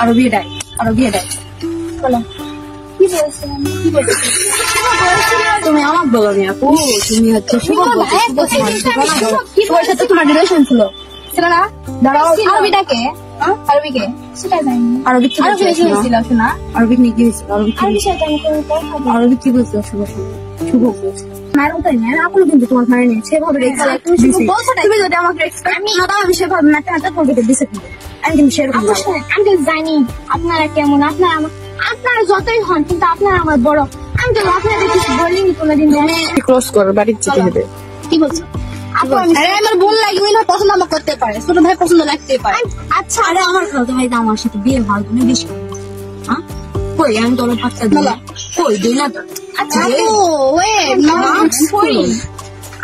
আরবি দেয় বলো কি বলছিলাম তুমি আমাকে বলো নি আপু তুমি হচ্ছে তোমার রিলেশন ছিল না দাঁড়াও আরবিটাকে আরবিকে সেটা জানি আরবি কি হয়েছিল শোনা আরবি নিয়ে কি হয়েছিল আরবি কি বলছিল শুভ ম্যাডাম তাই না আপনি কিন্তু তোমার ভাই নেই সেভাবে তুমি যদি আমাকে আমি সেভাবে ম্যাথটা করবে দিছে আমি কিন্তু সেরকম আমি জানি আপনারা কেমন আপনারা যতই হন কিন্তু আপনারা আমার বড় আমি তো আপনাদের কিছু বলিনি কোনোদিন ক্লোজ করো বাড়ির যেতে হবে কি বলছো আমার বোন লাগবে না পছন্দ আমার করতে পারে ছোট ভাই পছন্দ লাগতে পারে আচ্ছা আরে আমার খালতো ভাই তো আমার সাথে বিয়ে হওয়ার জন্য বেশি হ্যাঁ কই আমি তোর পাঁচটা দিই কই দিই না আচ্ছা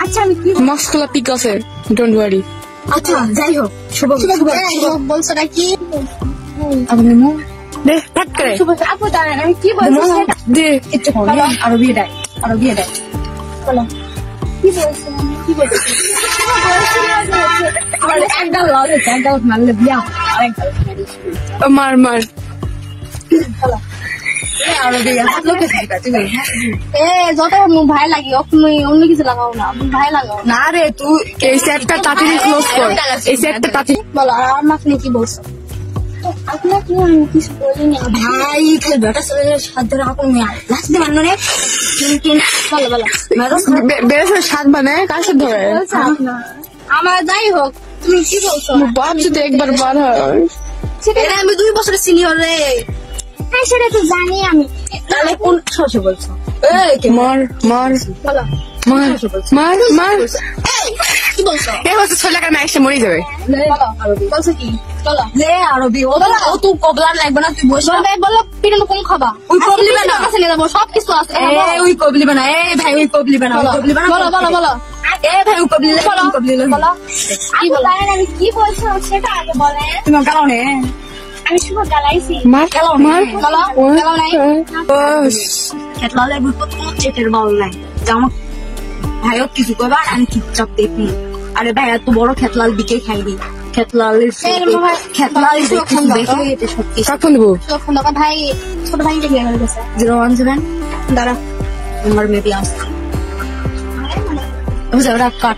আচ্ছা আমি কি মাস্কুলা পিক আছে ডোন্ট ওয়ারি আচ্ছা যাই হোক শুভ বলছো নাকি আপনি মো দে পাট করে আপু দাঁড়ান আমি কি বলবো দে একটু আরবি দেয় বলো কি বলছিলাম আমার একটা লজ আছে একটা মারলে বিয়া মার যত ভাই লাগে অন্য কিছু লাগাও না ভাই লাগাও না রে তুই এই সেটটা তাড়াতাড়ি ক্লোজ কর এই সেটটা তাড়াতাড়ি বলো আর আপনি কি বলছো আপনাকে আমি কিছু বলিনি ভাই বেটা ছেলেদের সাথে আপনি লাস্ট দিন রে বেশ স্বাদ মানে কার সাথে ধরে আমার যাই হোক তুমি কি বলছো বাপ যদি একবার বার হয় সেটা আমি 2 বছরের সিনিয়র রে হ্যাঁ সেটা তো জানি আমি তাহলে কোন শশে বলছো মার বলো মার কি বলছো এ হচ্ছে ছেলেকে না এসে মরে যাবে বলছো কি বলো লে আরবি ও তুই কবলার লাগবে না তুই বসে বলো পিটানো কোন খাবা ওই কবলি বানা আছে নেব সব কিছু আছে ওই কবলি বানা ভাই ওই কবলি বানা বলো ভাই ওই কবলি বলো কি বলো আমি কি বলছো সেটা আগে বলে তুমি গালাও নে আমি শুভ গালাইছি মার গালাও নাই খেতলালের বিপদ কোনো চেটের বল নাই জামা ভাইও কিছু করবা আমি চুপচাপ দেখি আরে ভাই এত বড় খেতলাল দিকে খাইবি খেতলালের কখন দেবো ভাই ছোট ভাই 017 দাঁড়া আমার মেবি আসছে কাট